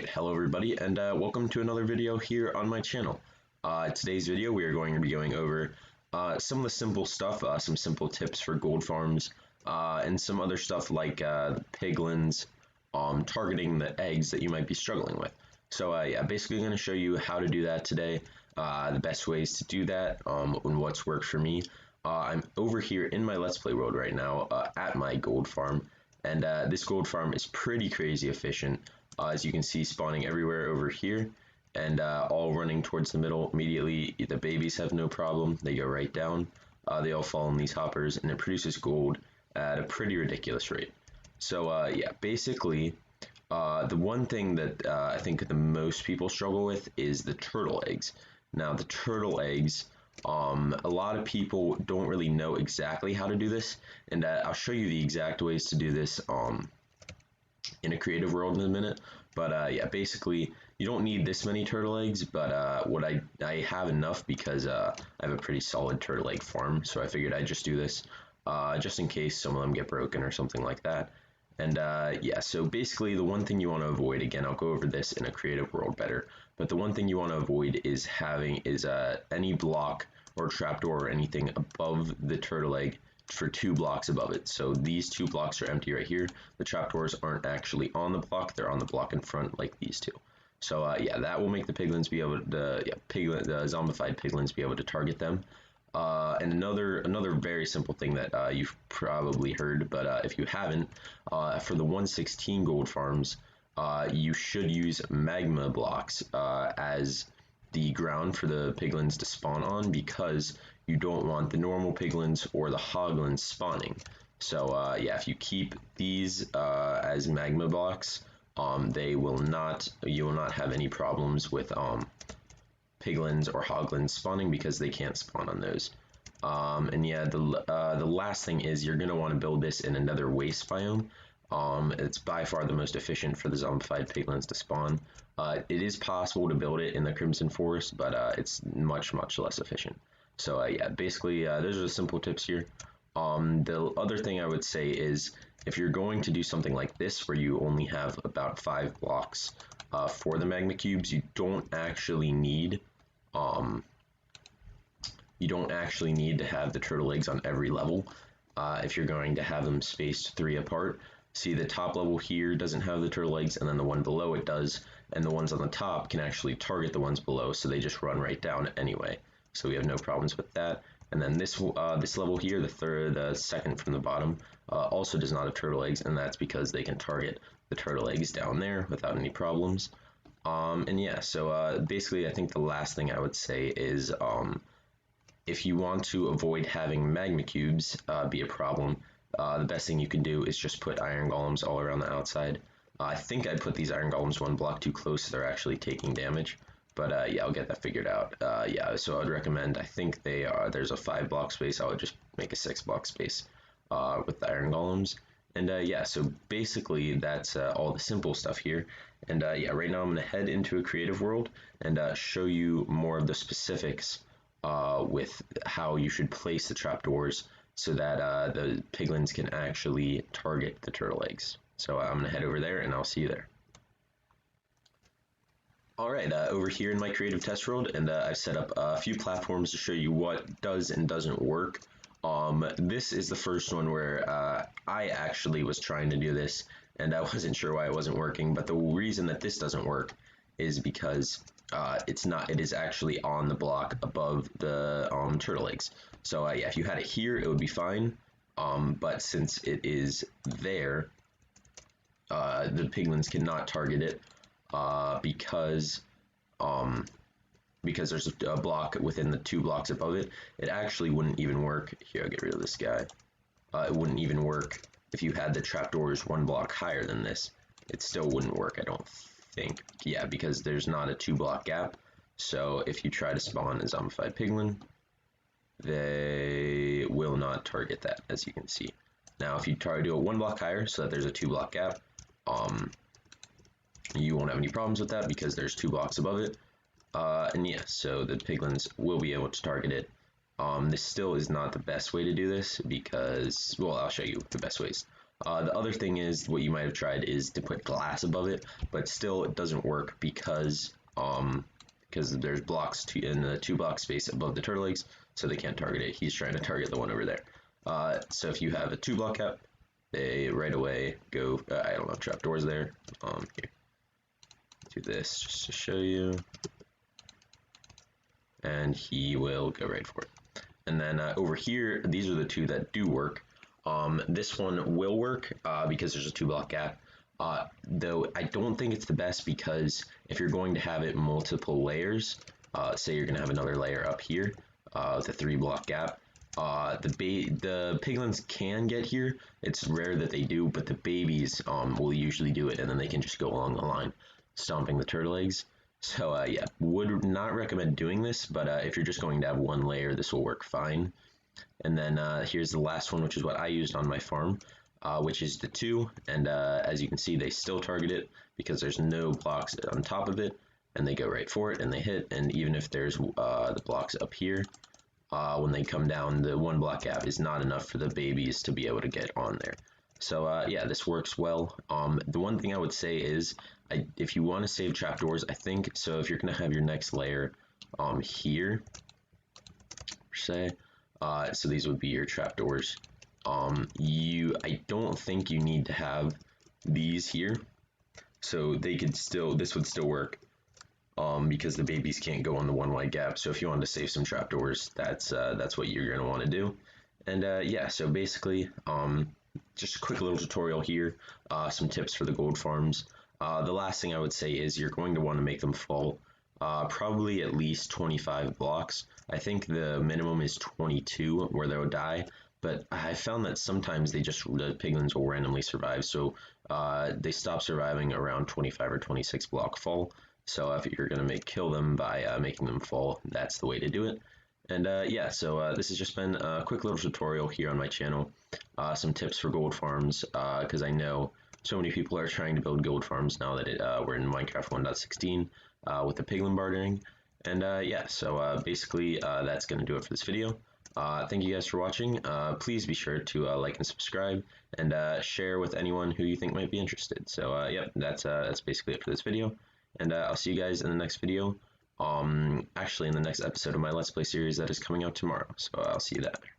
Alright, hello everybody, and welcome to another video here on my channel. Today's video we are going to be going over some of the simple stuff, some simple tips for gold farms, and some other stuff like piglins, targeting the eggs that you might be struggling with. So yeah, basically I'm going to show you how to do that today, the best ways to do that, and what's worked for me. I'm over here in my Let's Play world right now, at my gold farm, and this gold farm is pretty crazy efficient. As you can see, spawning everywhere over here, and all running towards the middle immediately. The babies have no problem, they go right down, they all fall in these hoppers, and it produces gold at a pretty ridiculous rate. So yeah, basically the one thing that I think the most people struggle with is the turtle eggs. Now the turtle eggs, a lot of people don't really know exactly how to do this, and I'll show you the exact ways to do this in a creative world in a minute. But yeah, basically you don't need this many turtle eggs, but what I have enough because I have a pretty solid turtle egg farm, so I figured I'd just do this just in case some of them get broken or something like that. And yeah, so basically the one thing you want to avoid, again, I'll go over this in a creative world better, but the one thing you want to avoid is having any block or trapdoor or anything above the turtle egg for 2 blocks above it. So these 2 blocks are empty right here. The trapdoors aren't actually on the block, they're on the block in front like these 2. So yeah, that will make the piglins be able to, the zombified piglins be able to target them. And another very simple thing that you've probably heard, but if you haven't, for the 116 gold farms, you should use magma blocks as the ground for the piglins to spawn on, because you don't want the normal piglins or the hoglins spawning. So yeah, if you keep these as magma blocks, you will not have any problems with piglins or hoglins spawning, because they can't spawn on those. And yeah, the last thing is you're going to want to build this in another waste biome. It's by far the most efficient for the zombified piglins to spawn. It is possible to build it in the Crimson Forest, but it's much less efficient. So yeah, basically those are the simple tips here. The other thing I would say is, if you're going to do something like this where you only have about 5 blocks for the magma cubes, you don't actually need to have the turtle eggs on every level. If you're going to have them spaced 3 apart. See, the top level here doesn't have the turtle eggs, and then the one below it does, and the ones on the top can actually target the ones below, so they just run right down anyway. So we have no problems with that. And then this level here, the second from the bottom, also does not have turtle eggs, and that's because they can target the turtle eggs down there without any problems. And yeah, so basically I think the last thing I would say is, if you want to avoid having magma cubes be a problem, the best thing you can do is just put iron golems all around the outside. I think I put these iron golems 1 block too close, so they're actually taking damage. But yeah, I'll get that figured out. Yeah, so I would recommend, I think there's a 5 block space, I would just make a 6 block space with the iron golems. And yeah, so basically that's all the simple stuff here. And yeah, right now I'm going to head into a creative world and show you more of the specifics with how you should place the trapdoors, so that the piglins can actually target the turtle eggs. So I'm going to head over there, and I'll see you there. Alright, over here in my creative test world, and I've set up a few platforms to show you what does and doesn't work. This is the first one where I actually was trying to do this, and I wasn't sure why it wasn't working, but the reason that this doesn't work is because it is actually on the block above the turtle eggs. So yeah, if you had it here, it would be fine, but since it is there, the piglins cannot target it, because there's a block within the 2 blocks above it. It actually wouldn't even work. Here, I'll get rid of this guy. It wouldn't even work if you had the trapdoors 1 block higher than this. It still wouldn't work, I don't think. Yeah, because there's not a 2 block gap. So if you try to spawn a zombified piglin, they will not target that, as you can see. Now, if you try to do it 1 block higher, so that there's a 2 block gap, you won't have any problems with that because there's 2 blocks above it. And yeah, so the piglins will be able to target it. This still is not the best way to do this because, well, I'll show you the best ways. The other thing is what you might have tried is to put glass above it, but still it doesn't work because there's blocks in the 2 block space above the turtle eggs, so they can't target it. He's trying to target the one over there. So if you have a 2 block cap, they right away go. I don't know, trapdoors there. Here, do this just to show you, and he will go right for it. And then over here, these are the 2 that do work. This one will work because there's a 2 block gap. Though I don't think it's the best, because if you're going to have it multiple layers, say you're going to have another layer up here with a 3 block gap, the piglins can get here. It's rare that they do, but the babies will usually do it, and then they can just go along the line, stomping the turtle eggs. So yeah, would not recommend doing this, but if you're just going to have 1 layer, this will work fine. And then here's the last one, which is what I used on my farm, which is the 2. And as you can see, they still target it because there's no blocks on top of it, and they go right for it and they hit. And even if there's the blocks up here, when they come down, the 1 block gap is not enough for the babies to be able to get on there. So yeah, this works well. The one thing I would say is, if you want to save trapdoors, I think, so if you're going to have your next layer here, say, so these would be your trapdoors. I don't think you need to have these here, so this would still work, because the babies can't go on the 1 wide gap. So if you wanted to save some trapdoors, that's what you're going to want to do. And yeah, so basically, just a quick little tutorial here, some tips for the gold farms. The last thing I would say is you're going to want to make them fall probably at least 25 blocks. I think the minimum is 22 where they'll die, but I found that sometimes the piglins will randomly survive, so they stop surviving around 25 or 26 block fall. So if you're going to kill them by making them fall, that's the way to do it. And yeah, so this has just been a quick little tutorial here on my channel, some tips for gold farms, because I know so many people are trying to build gold farms now that we're in Minecraft 1.16 with the piglin bartering. And yeah, so basically that's going to do it for this video. Thank you guys for watching. Please be sure to like and subscribe, and share with anyone who you think might be interested. So yep, that's basically it for this video, and I'll see you guys in the next video. Actually in the next episode of my Let's Play series that is coming out tomorrow. So I'll see you there.